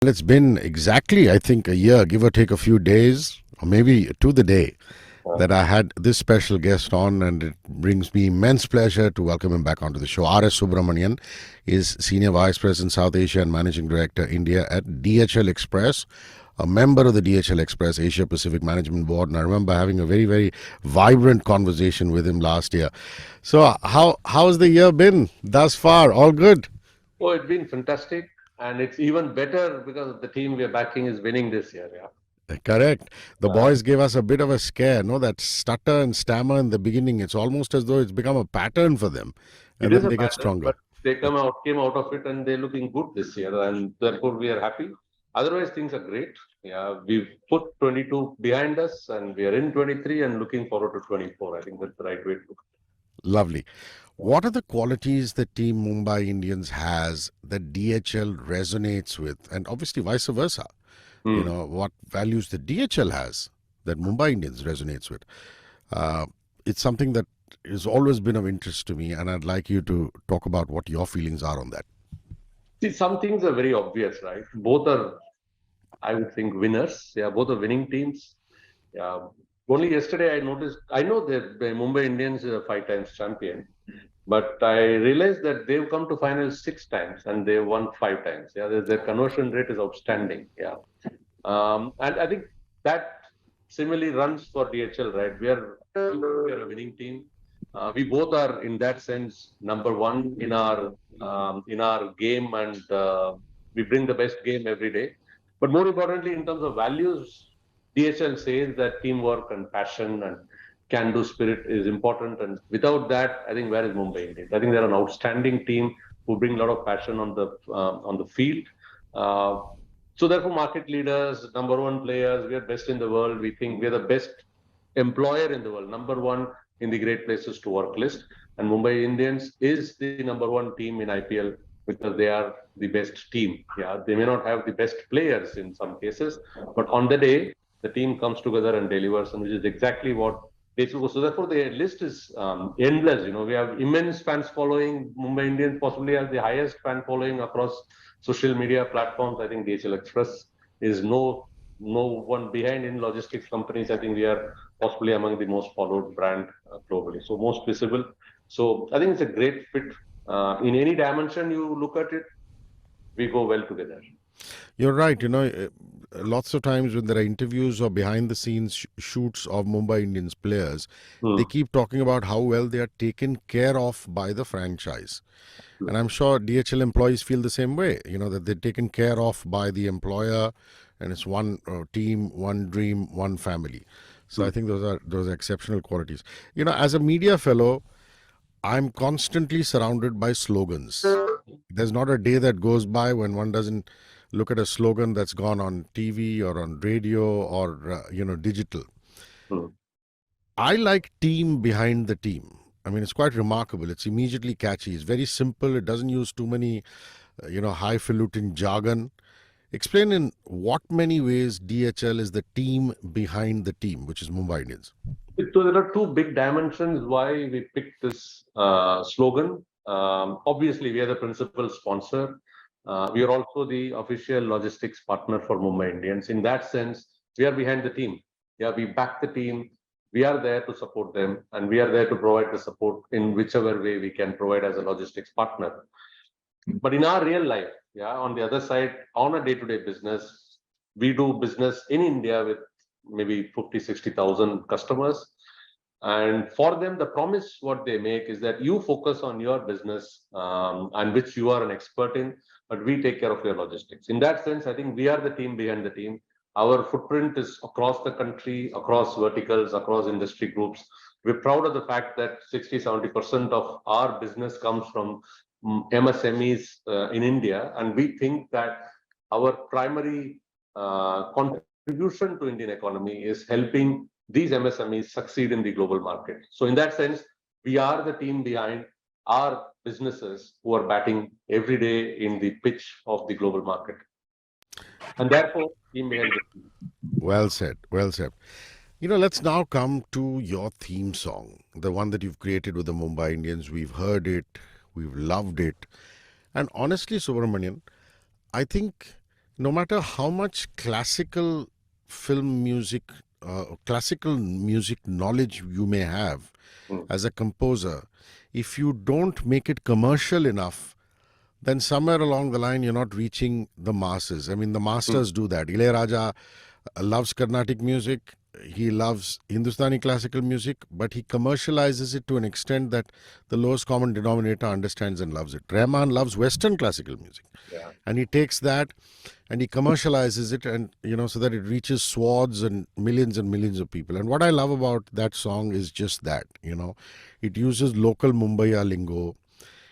Well, it's been exactly, I think, a year, give or take a few days, or maybe to the day, Uh, that I had this special guest on, and it brings me immense pleasure to welcome him back onto the show. R S Subramanian is Senior Vice President South Asia and Managing Director India at DHL Express, a member of the DHL Express Asia Pacific Management Board. And I remember having a very, very vibrant conversation with him last year. So, how's the year been thus far? All good? Oh, it's been fantastic, and it's even better because the team we are backing is winning this year. Yeah, Correct. The uh, boys gave us a bit of a scare, no? That stutter and stammer in the beginning. It's almost as though it's become a pattern for them, it and is then a they get pattern, stronger. but they came out of it, and they're looking good this year, and therefore we are happy. Otherwise, things are great. Yeah, we've put 22 behind us, and we are in 23 and looking forward to 24. I think that's the right way to look. Lovely. What are the qualities that Team Mumbai Indians has that DHL resonates with, and obviously vice versa? You Hmm. know, what values that DHL has that Mumbai Indians resonates with? Uh, it's something that has always been of interest to me, and I'd like you to talk about what your feelings are on that. See, some things are very obvious, right? Both are, I would think, winners. Yeah, both are winning teams. Yeah. Only yesterday I noticed. I know that the Mumbai Indians is a 5 times champion, but I realized that they've come to finals 6 times and they won 5 times. Yeah, their conversion rate is outstanding. Yeah, and I think that similarly runs for DHL. Right, we are a winning team. We both are in that sense number one in our game, and we bring the best game every day. But more importantly, in terms of values, DHL says that teamwork and passion and can-do spirit is important. And without that, I think where is Mumbai Indians? I think they're an outstanding team who bring a lot of passion on the field. Uh, so therefore, market leaders, number one players, we are best in the world. We think we are the best employer in the world, number one in the great places to work list. And Mumbai Indians is the number one team in IPL because they are the best team. Yeah, they may not have the best players in some cases, but on the day, the team comes together and delivers, and which is exactly what they should go. So therefore, the list is endless. You know, we have immense fans following. Mumbai Indians possibly has the highest fan following across social media platforms. I think DHL Express is no one behind in logistics companies. I think we are possibly among the most followed brand globally. So most visible. So I think it's a great fit. In any dimension you look at it, we go well together. You're right. Lots of times when there are interviews or behind the scenes shoots of Mumbai Indians players, they Hmm. keep talking about how well they are taken care of by the franchise. And I'm sure DHL employees feel the same way, that they're taken care of by the employer, and it's one team, one dream, one family. So I Hmm. think those are exceptional qualities. As a media fellow, I'm constantly surrounded by slogans. There's not a day that goes by when one doesn't look at a slogan that's gone on TV or on radio or digital. Hmm. I like team behind the team. I mean, it's quite remarkable. It's immediately catchy. It's very simple. It doesn't use too many, highfalutin jargon. Explain in what many ways DHL is the team behind the team, which is Mumbai Indians. So there are two big dimensions why we picked this slogan. Obviously, we are the principal sponsor. We are also the official logistics partner for Mumbai Indians. In that sense, we are behind the team. Yeah, we back the team. We are there to support them, and we are there to provide the support in whichever way we can provide as a logistics partner. But in our real life, yeah, on the other side, on a day-to-day business, we do business in India with maybe 50, 60,000 customers. And for them, the promise what they make is that you focus on your business and which you are an expert in, but we take care of your logistics. In that sense, I think we are the team behind the team. Our footprint is across the country, across verticals, across industry groups. We're proud of the fact that 60, 70% of our business comes from MSMEs in India. And we think that our primary contribution to Indian economy is helping these MSMEs succeed in the global market. So in that sense, we are the team behind our businesses who are batting every day in the pitch of the global market. And therefore, team behind the team. Well said. Well said. Let's now come to your theme song, the one that you've created with the Mumbai Indians. We've heard it, we've loved it. And honestly, Subramanian, I think No matter how much film music, classical music knowledge you may have Hmm. as a composer, if you don't make it commercial enough, then somewhere along the line you're not reaching the masses. I mean, the Hmm. masters do that. Ilayaraja loves Carnatic music. He loves Hindustani classical music, but he commercializes it to an extent that the lowest common denominator understands and loves it. Rahman loves Western classical music, Yeah. and he takes that and he commercializes it, and so that it reaches swaths and millions of people. And what I love about that song is just that, it uses local Mumbaiya lingo.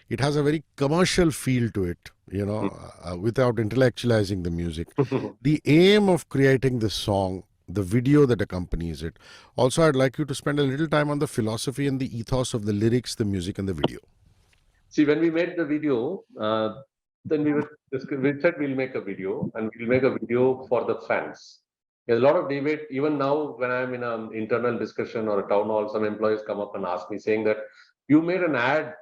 It has a very commercial feel to it, without intellectualizing the music. Hmm. The aim of creating this song, the video that accompanies it. Also, I'd like you to spend a little time on the philosophy and the ethos of the lyrics, the music, and the video. See, when we made the video, then we said we'll make a video and we'll make a video for the fans. There's a lot of debate. Even now, when I'm in an internal discussion or a town hall, some employees come up and ask me saying that you made an ad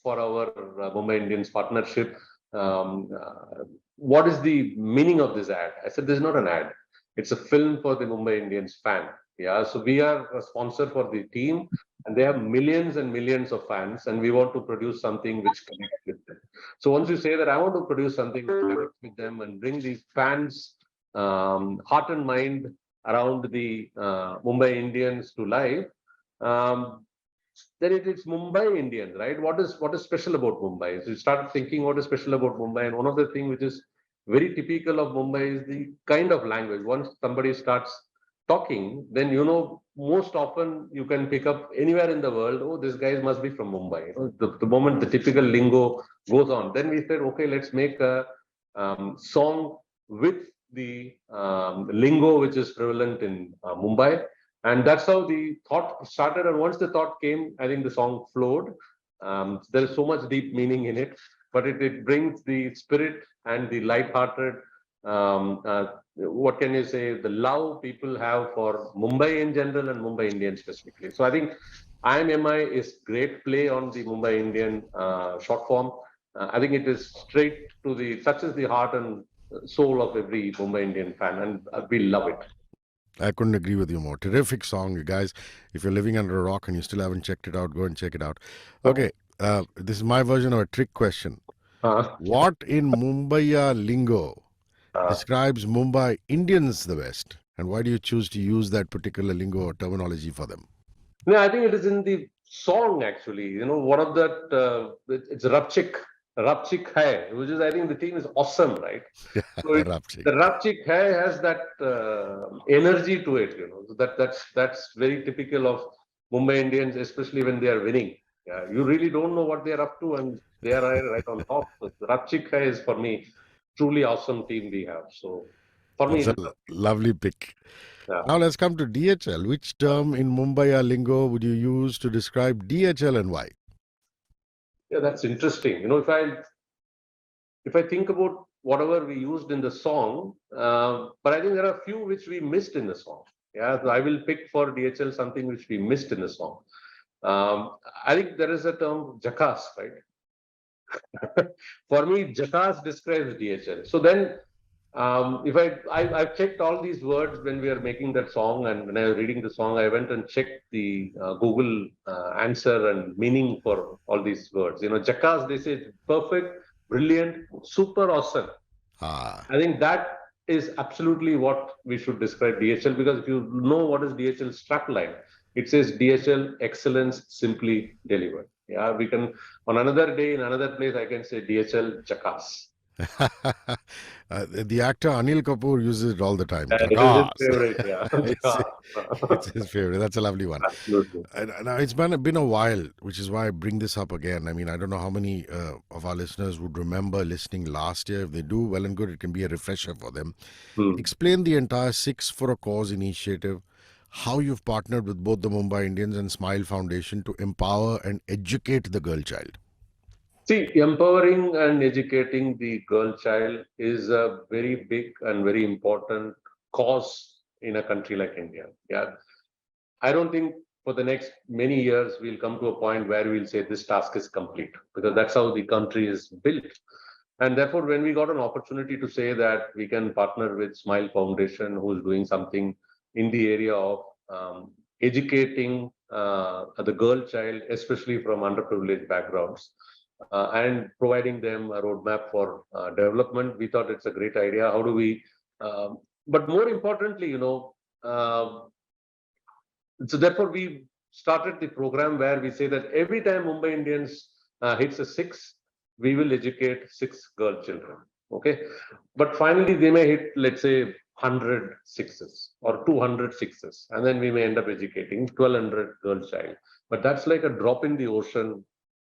for our Mumbai Indians partnership. What is the meaning of this ad? I said, there's not an ad. It's a film for the Mumbai Indians fan. Yeah, so we are a sponsor for the team, and they have millions and millions of fans, and we want to produce something which connects with them. So once you say that I want to produce something which connects with them and bring these fans' heart and mind around the Mumbai Indians to life, um, then it's Mumbai Indians, right? What is special about Mumbai? So you start thinking what is special about Mumbai, and one of the things which is very typical of Mumbai is the kind of language. Once somebody starts talking, then most often you can pick up anywhere in the world. Oh, this guy must be from Mumbai. The moment the typical lingo goes on, then we said, okay, let's make a song with the lingo which is prevalent in Mumbai, and that's how the thought started. And once the thought came, I think the song flowed. There is so much deep meaning in it, but it brings the spirit and the light-hearted. What can you say? The love people have for Mumbai in general and Mumbai Indians specifically. So I think I Am MI is great play on the Mumbai Indian short form. I think it is straight to touches the heart and soul of every Mumbai Indian fan, and we love it. I couldn't agree with you more. Terrific song, you guys. If you're living under a rock and you still haven't checked it out, go and check it out. Okay. Okay, this is my version of a trick question. Uh, What in Mumbaiya lingo uh, describes Mumbai Indians the best? And why do you choose to use that particular lingo or terminology for them? No, I think it is in the song actually. One of that it's Rapchik Hai, which is I think the theme is awesome, right? So Rapchi. the Rapchik Hai has that energy to it. So that's very typical of Mumbai Indians, especially when they are winning. Yeah, you really don't know what they are up to, and they are right on top. So the Rapchik Hai is for me truly awesome team we have. So for me, That's it a is. lovely pick. Yeah. Now let's come to DHL. Which term in Mumbaiya lingo would you use to describe DHL and why? Yeah, that's interesting. If I think about whatever we used in the song, but I think there are a few which we missed in the song. Yeah, so I will pick for DHL something which we missed in the song. I think there is a term jackass, right? For me, jackass describes DHL. So then, if I've checked all these words when we are making that song, and when I was reading the song, I went and checked the Google answer and meaning for all these words. Jackass, they say perfect, brilliant, super awesome. Ah, I think that is absolutely what we should describe DHL, because if you know what is DHL strapline, it says DHL excellence simply delivered. Yeah, we can on another day in another place I can say DHL jackass. the actor Anil Kapoor uses it all the time. It is his Jackass. favorite. Yeah, it's, jackass. it's his favorite. That's a lovely one. Absolutely. And now it's been a while, which is why I bring this up again. I mean, I don't know how many of our listeners would remember listening last year. If they do, well and good. It can be a refresher for them. Hmm. Explain the entire Six for a Cause initiative, how you've partnered with both the Mumbai Indians and Smile Foundation to empower and educate the girl child. See, empowering and educating the girl child is a very big and very important cause in a country like India. Yeah, I don't think for the next many years we'll come to a point where we'll say this task is complete, because that's how the country is built. And therefore, when we got an opportunity to say that we can partner with Smile Foundation, who is doing something in the area of educating the girl child, especially from underprivileged backgrounds, and providing them a roadmap for development, we thought it's a great idea. How do we? But more importantly, so therefore we started the program where we say that every time Mumbai Indians hits a six, we will educate 6 girl children. Okay, but finally they may hit, let's say, 100 sixes or 200 sixes, and then we may end up educating 1,200 girl child. But that's like a drop in the ocean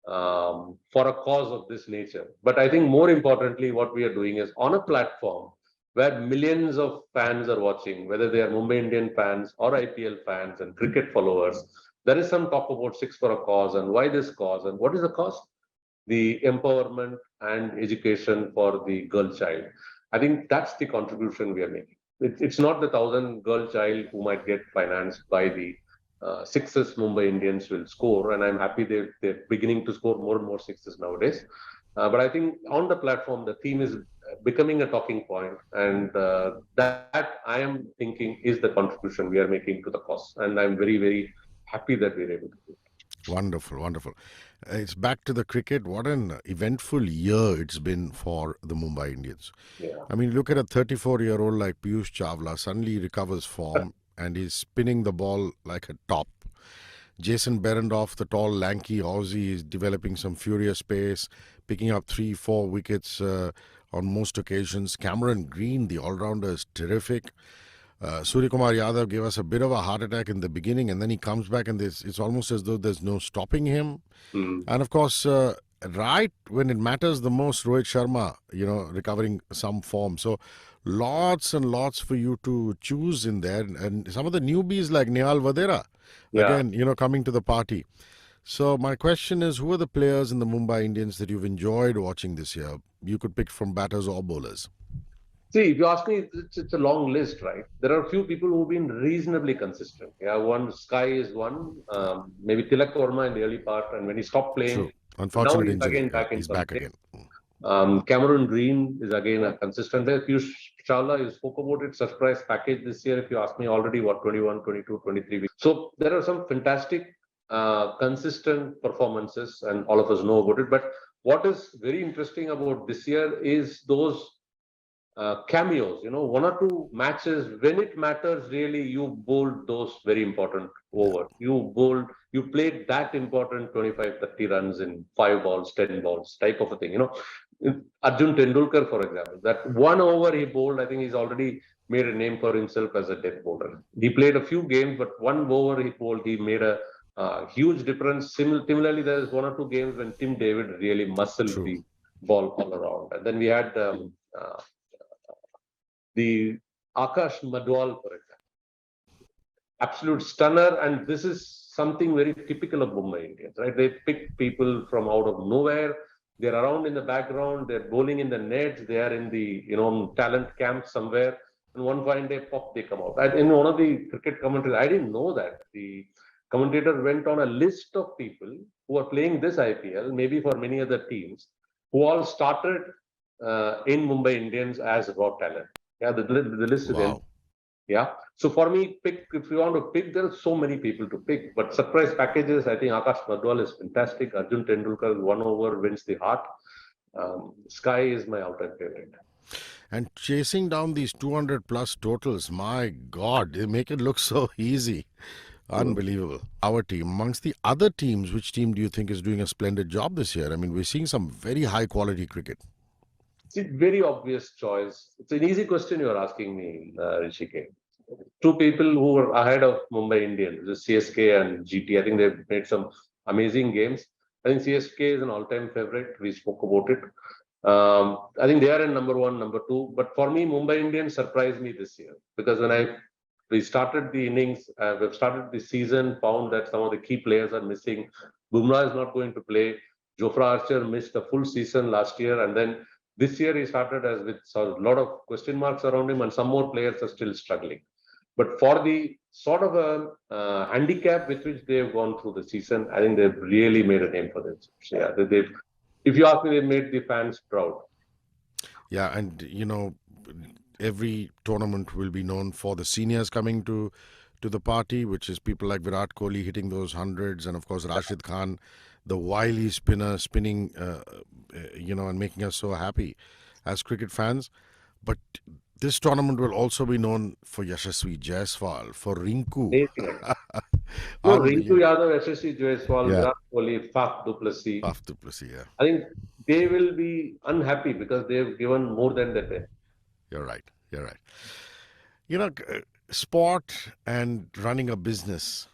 for a cause of this nature. But I think more importantly, what we are doing is on a platform where millions of fans are watching, whether they are Mumbai Indian fans or IPL fans and cricket followers, there is some talk about Six for a Cause and why this cause and what is the cause? The empowerment and education for the girl child. I think that's the contribution we are making. It's not the 1,000 girl child who might get financed by the sixes Mumbai Indians will score, and I'm happy they're beginning to score more and more sixes nowadays. But I think on the platform, the theme is becoming a talking point, and that I am thinking is the contribution we are making to the cause, and I'm very, very happy that we're able to do it. Wonderful, wonderful. It's back to the cricket. What an eventful year it's been for the Mumbai Indians. Yeah. I mean, look at a 34-year-old like Piyush Chawla, suddenly he recovers form and he's spinning the ball like a top. Jason Behrendorff, the tall, lanky Aussie, is developing some furious pace, picking up 3-4 wickets on most occasions. Cameron Green, the all-rounder, is terrific. Suryakumar Yadav gave us a bit of a heart attack in the beginning, and then he comes back and it's almost as though there's no stopping him. And of course, right when it matters the most, Rohit Sharma, recovering some form. So lots and lots for you to choose in there. And some of the newbies like Nehal Vadera, again, coming to the party. So my question is, who are the players in the Mumbai Indians that you've enjoyed watching this year? You could pick from batters or bowlers. See, if you ask me, it's a long list, right? There are a few people who've been reasonably consistent. Yeah, one Sky is one, maybe Tilak Verma in the early part, and when he stopped playing, True. Unfortunate now he's injury. again back in He's some back shape. again. Cameron Green is again a consistent player. Piyush Chawla, you spoke about it, surprise package this year. If you ask me, already 21, 22, 23 weeks. So there are some fantastic, consistent performances, and all of us know about it. But what is very interesting about this year is those cameos, one or two matches when it matters really, you bowled those very important overs. You played that important 25, 30 runs in 5 balls, 10 balls type of a thing. Arjun Tendulkar, for example, that 1 over he bowled, I think he's already made a name for himself as a death bowler. He played a few games, but 1 over he bowled, he made a huge difference. Similarly, there's 1 or 2 games when Tim David really muscled the ball all around. And then we had the Akash Madwal, for example. Absolute stunner, and this is something very typical of Mumbai Indians, right? They pick people from out of nowhere. They're around in the background. They're bowling in the nets. They are in the talent camp somewhere. And one fine day, pop, they come out. In one of the cricket commentaries, I didn't know that the commentator went on a list of people who are playing this IPL, maybe for many other teams, who all started in Mumbai Indians as raw talent. Yeah, the list is end. Yeah. So for me, if you want to pick, there are so many people to pick. But surprise packages, I think Akash Madwal is fantastic. Arjun Tendulkar, 1 over wins the heart. Sky is my all-time favorite. And chasing down these 200 plus totals, my God, they make it look so easy. Unbelievable. Our team, amongst the other teams, which team do you think is doing a splendid job this year? I mean, we're seeing some very high quality cricket. It's a very obvious choice. It's an easy question you're asking me, Hrishi K. 2 people who were ahead of Mumbai Indians, the CSK and GT. I think they've made some amazing games. I think CSK is an all-time favorite. We spoke about it. I think they are in number 1, number 2. But for me, Mumbai Indians surprised me this year, because when we started the innings, we've started the season, found that some of the key players are missing. Bumrah is not going to play. Jofra Archer missed a full season last year, and then this year he started with a lot of question marks around him, and some more players are still struggling. But for the sort of a handicap with which they've gone through the season, I think they've really made a name for themselves. Yeah, if you ask me, they made the fans proud. Yeah, and every tournament will be known for the seniors coming to the party, which is people like Virat Kohli hitting those hundreds, and of course Rashid Khan, the wily spinner, spinning, and making us so happy as cricket fans. But this tournament will also be known for Yashasvi Jaiswal, for Rinku. Amazing. No, Rinku Unbelievable. Yadav, SSC Jaiswal, Yeah, Virat Kohli, Faf du Plessis. Faf du Plessis, yeah. I think they will be unhappy because they have given more than their best. You're right. You're right. Sport and running a business,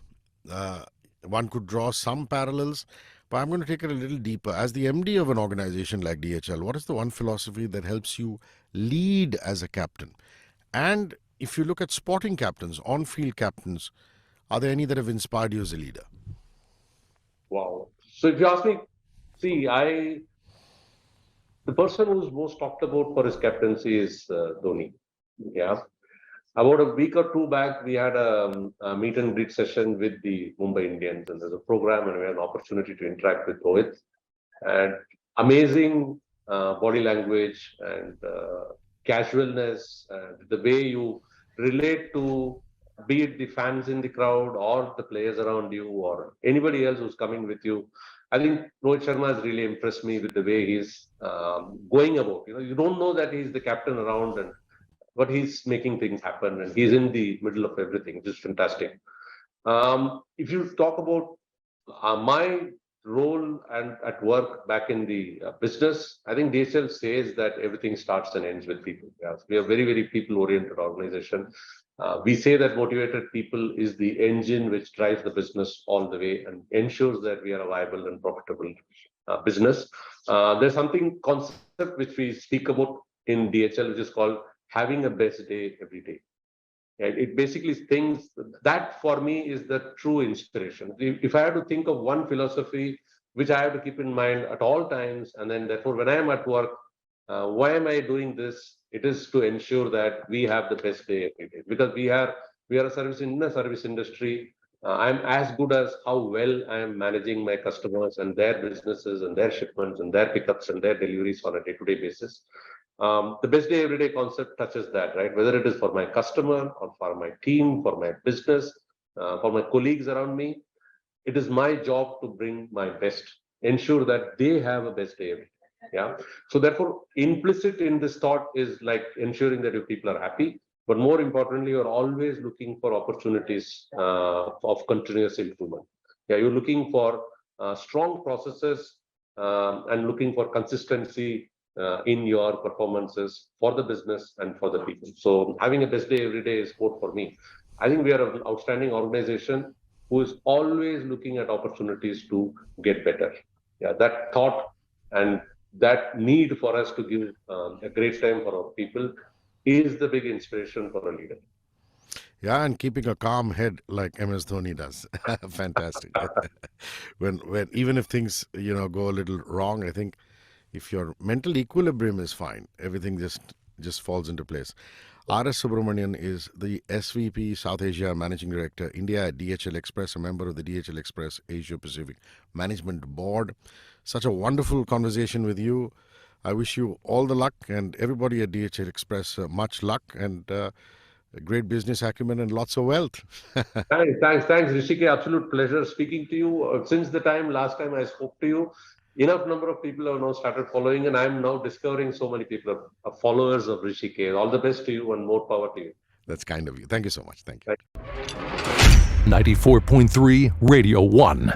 uh, one could draw some parallels, but I'm going to take it a little deeper. As the MD of an organization like DHL, what is the one philosophy that helps you lead as a captain? And if you look at sporting captains, on field captains, are there any that have inspired you as a leader? Wow. So if you ask me, see, the person who's most talked about for his captaincy is Dhoni. Yeah. About a week or two back, we had a meet and greet session with the Mumbai Indians, and there's a program, and we had an opportunity to interact with Rohit. And amazing body language and casualness, and the way you relate to, be it the fans in the crowd or the players around you or anybody else who's coming with you. I think Rohit Sharma has really impressed me with the way he's going about. You don't know that he's the captain around, but he's making things happen, and he's in the middle of everything, which is fantastic. If you talk about my role and at work back in the business, I think DHL says that everything starts and ends with people. Yeah. We are very, very people-oriented organization. We say that motivated people is the engine which drives the business all the way and ensures that we are a viable and profitable business. There's something concept which we speak about in DHL, which is called having a best day every day. And it basically things that for me is the true inspiration. If I have to think of one philosophy which I have to keep in mind at all times, and then therefore when I am at work, why am I doing this? It is to ensure that we have the best day every day, because we are a service in a service industry. I'm as good as how well I am managing my customers and their businesses and their shipments and their pickups and their deliveries on a day-to-day basis. The best day every day concept touches that, right? Whether it is for my customer or for my team, for my business, for my colleagues around me, it is my job to bring my best, ensure that they have a best day every day. Yeah. So therefore, implicit in this thought is like ensuring that your people are happy, but more importantly, you're always looking for opportunities of continuous improvement. Yeah, you're looking for strong processes and looking for consistency in your performances for the business and for the people. So having a best day every day is sport for me. I think we are an outstanding organization who is always looking at opportunities to get better. Yeah, that thought and that need for us to give a great time for our people is the big inspiration for a leader. Yeah, and keeping a calm head like MS Dhoni does. Fantastic. when even if things go a little wrong, I think if your mental equilibrium is fine, everything just falls into place. R S Subramanian is the SVP South Asia Managing Director, India at DHL Express, a member of the DHL Express Asia Pacific Management Board. Such a wonderful conversation with you. I wish you all the luck, and everybody at DHL Express much luck and great business acumen and lots of wealth. Thanks, Hrishi K. Absolute pleasure speaking to you. Since the last time I spoke to you, enough number of people have now started following, and I'm now discovering so many people are followers of Hrishi K. All the best to you and more power to you. That's kind of you. Thank you so much. Thank you. 94.3 Radio 1.